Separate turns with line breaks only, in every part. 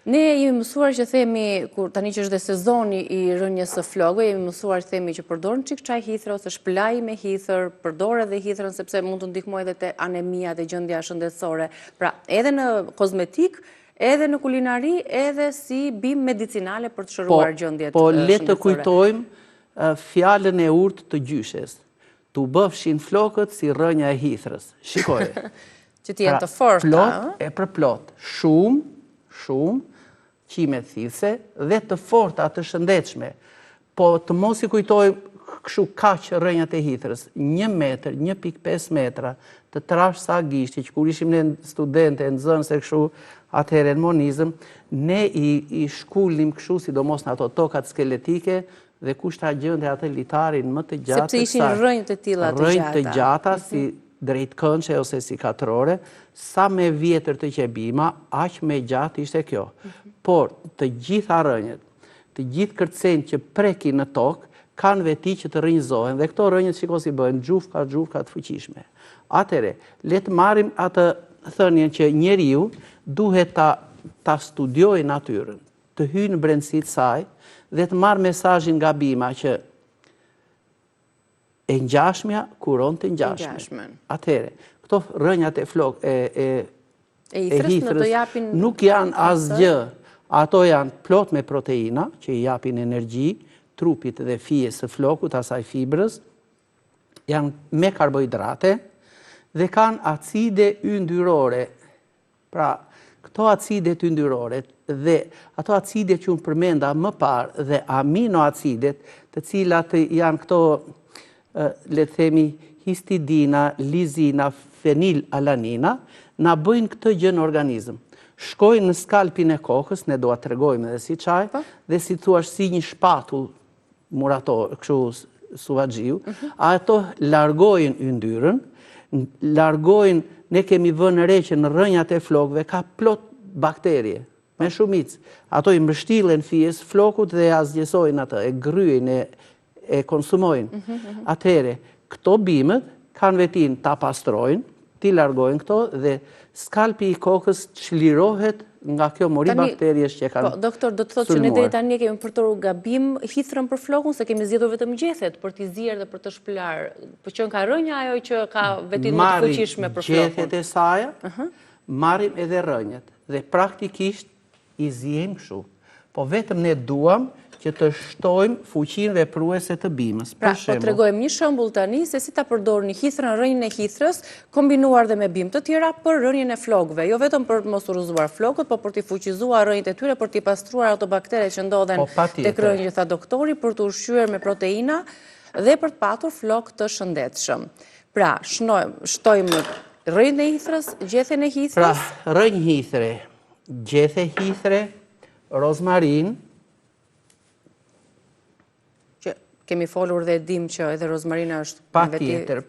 Ne jemi mësuar që themi, kur tani që është dhe sezoni i rënjes së flokëve, jemi mësuar që themi që përdorën çik çaj hithre ose shpëlaj me hitër, përdor edhe hithrën sepse mund të ndihmojë edhe te anemia dhe gjendja shëndetësore. Pra, edhe në kozmetik, edhe në kulinari, edhe si bimë medicinale për të shëruar gjendjet shëndetësore.
Po le të kujtojmë fjalën e urtë të gjyshes. Tu bëfshin flokët si rënja e hithrës. Shikoje.
Që t'jenë të forta.
Plot e për plot. Shumë, qime thithse dhe të forta të shëndetshme. Po të mos i kujtojmë kështu kaq rënjat e hithrës, 1 metër, 1.5 metra, të trash sa gishti, që kur ishim ne studente, nxënëse kështu, atëherë në monizëm, ne i shkullim kështu, sidomos në ato tokat skeletike, dhe kush ta gjente atë litarin më të gjatë.
Sepse ishin rënjë të tilla të gjata.
Rënjë të gjata, si drejt kënqe ose si katrore, sa me vjetër të qebima, aq me gjatë ishte kjo. Por të gjitha rënjët, të gjithë kërcejnë që prekin në tokë, kanë veti që të rënjëzohen, dhe këto rënjët shiko si bëhen gjufka të fuqishme. Atere, le të marrim atë thënien që njeriu duhet ta studiojë natyrën, të hyjë në brendësitë saj dhe të marrë mesazhin nga bima që e ngjashmja kuron të ngjashmen. Atere, këto rënjat e flok e hithrës nuk janë asgjë. Ato janë plot me proteina që i japin energji trupit dhe fijes së flokut, asaj fibrës, janë me karbohidrate dhe kanë acide yndyrore. Pra, këto acide yndyrore dhe ato acide që unë përmenda më parë dhe aminoacidet, të cilat janë këto, le të themi, histidina, lizina, fenilalanina, na bëjnë këtë gjë në organizëm. Shkojnë në skalpin e kokës, ne do a tregojmë edhe si çaj, dhe si thuash si një shpatull murator, kështu suvaxhiu, ato largojnë yndyrën, largojnë, ne kemi vënë re që në rënjat e flokëve ka plot bakterie, me shumicë. Ato i mbështillen fijes flokut dhe azgjësojnë atë, e gryjnë, e konsumojnë. Atëhere, këto bimët kanë vetin ta pastrojnë, ti largojnë këto dhe skalpi i kokës çlirohet nga kjo mori bakteriesh që kanë.
Po, doktor, do të thotë që ne deri tani kemi përdorur gabim hithrën për flokun, se kemi zgjedhur vetëm gjethet për t'i zier dhe për të shpëlar. Po që ka rënja ajo që ka vetin më të fuqishme për flokun.
Marrim gjethet e saj, marrim edhe rënjët dhe praktikisht i ziejmë kështu. Po vetëm ne duam që të shtojmë fuqinë vepruese të bimës.
Pra, po tregojmë një shembull tani se si ta përdorni hithrën, rënjën e hithrës, kombinuar dhe me bimë të tjera për rënjën e flokëve, jo vetëm për të mos urrëzuar flokët, por për t'i fuqizuar rënjët e tyre, për t'i pastruar ato bakteret që ndodhen tek rënjët, tha doktori, për të ushqyer me proteina dhe për të patur flokë të shëndetshëm. Pra, shtojmë rënjën e hithrës, gjethen e hithrës.
Pra, rënjë hithre, gjethe hithre, rozmarin.
Kemi folur dhe dim që edhe rozmarina është
patjetër,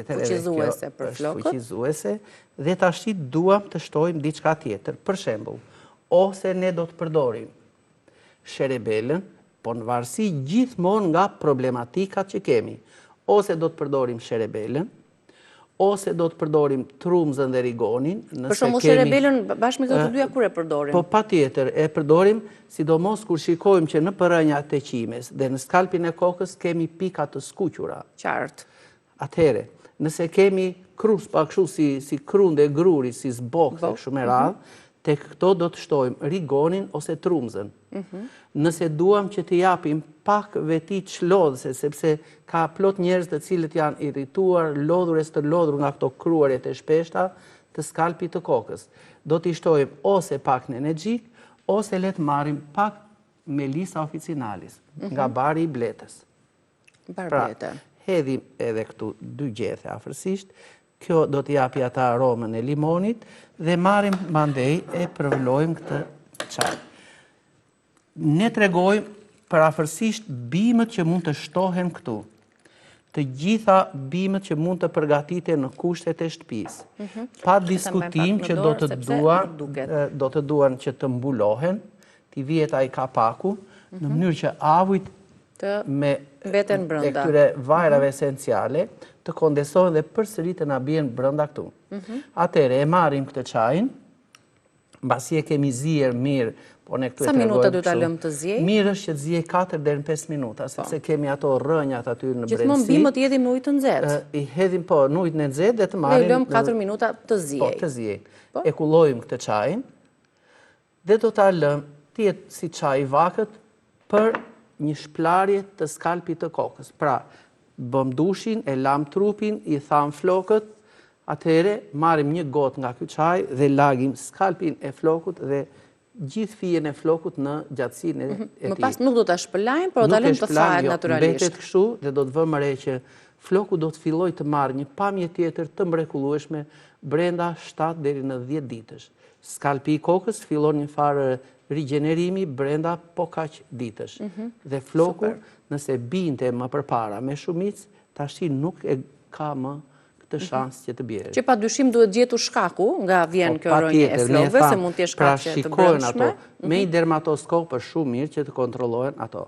fuqizuese për flokët.
Fuqizuese, dhe tash duam të shtojmë diçka tjetër. Për shembull, ose ne do të përdorim sherebelën, po në varësi gjithmonë nga problematikat që kemi. Ose do të përdorim sherebelën, ose do të përdorim trumzën dhe rigonin.
Për shembull, sherebelën bashkë me këto të dyja kur e përdorim?
Po patjetër, e përdorim sidomos kur shikojmë që në rënjat e qimes dhe në skalpin e kokës kemi pika të skuqura.
Qartë.
Atëhere, nëse kemi krus pa kështu si krun dhe gruri, si zbok dhe kështu me radhë, tek këto do të shtojmë rigonin ose trumzën. Nëse duam që të japim pak veti çlodhëse, sepse ka plot njerëz të cilët janë irrituar, lodhures të lodhur nga këto kruarjet e shpeshta të skalpit të kokës. Do t'i shtojmë ose pak në energjik, ose le të marrim pak melisa officinalis, nga bari i bletës. Pra, hedhim edhe këtu 2 gjethe afërsisht, kjo do t'i japi ata aromën e limonit dhe marrim mandej e përvlojmë këtë çaj. Ne tregojmë për afërsisht bimët që mund të shtohen këtu. Të gjitha bimët që mund të përgatiten në kushtet e shtëpisë. Pa diskutim që do të duan që të mbulohen, t'i vihet ai kapaku, në mënyrë që avujt me këtyre vajrave esenciale të kondensohen dhe përsëri të na bien brenda këtu. Atëherë e marrim këtë çajin, mbasi e kemi zier mirë, po ne këtu e
sa minuta duhet ta lëmë të ziej?
Mirë është që të ziej 4 deri në 5 minuta, sepse kemi ato rrënjat aty në brendësi.
Gjithmonë bimët i hedhim në ujë të nxehtë.
I hedhim po në ujin e nxehtë dhe të marrim.
Ne lëmë 4 minuta të ziej.
Po, të ziej. E kullojmë këtë çajin dhe do ta lëmë të jetë si çaj i vakët për një shplarje të skalpit të kokës. Pra, bëm dushin, e lam trupin, i tham flokët, atëhere marrim një gotë nga ky çaj dhe lagim skalpin e flokut dhe gjithë fijen e flokut në gjatësinë e tij.
Më pas nuk do ta shpëlajmë, por do ta lëmë të fahet natyralisht.
Mbetet kështu dhe do të vëmë re që floku do të fillojë të marrë një pamje tjetër të mrekullueshme brenda 7 deri në 10 ditësh. Skalpi i kokës fillon një farë rigjenerimi brenda po kaq ditësh. Dhe floku, nëse binte më përpara me shumicë, tashi nuk e ka më këtë shans që të bjerë.
Që pa dyshim duhet gjetur shkaku nga vjen kjo rrënje e flokëve, se mund të jesh shkaqe të brendshme.
Me një dermatoskop është shumë mirë që të kontrollohen ato.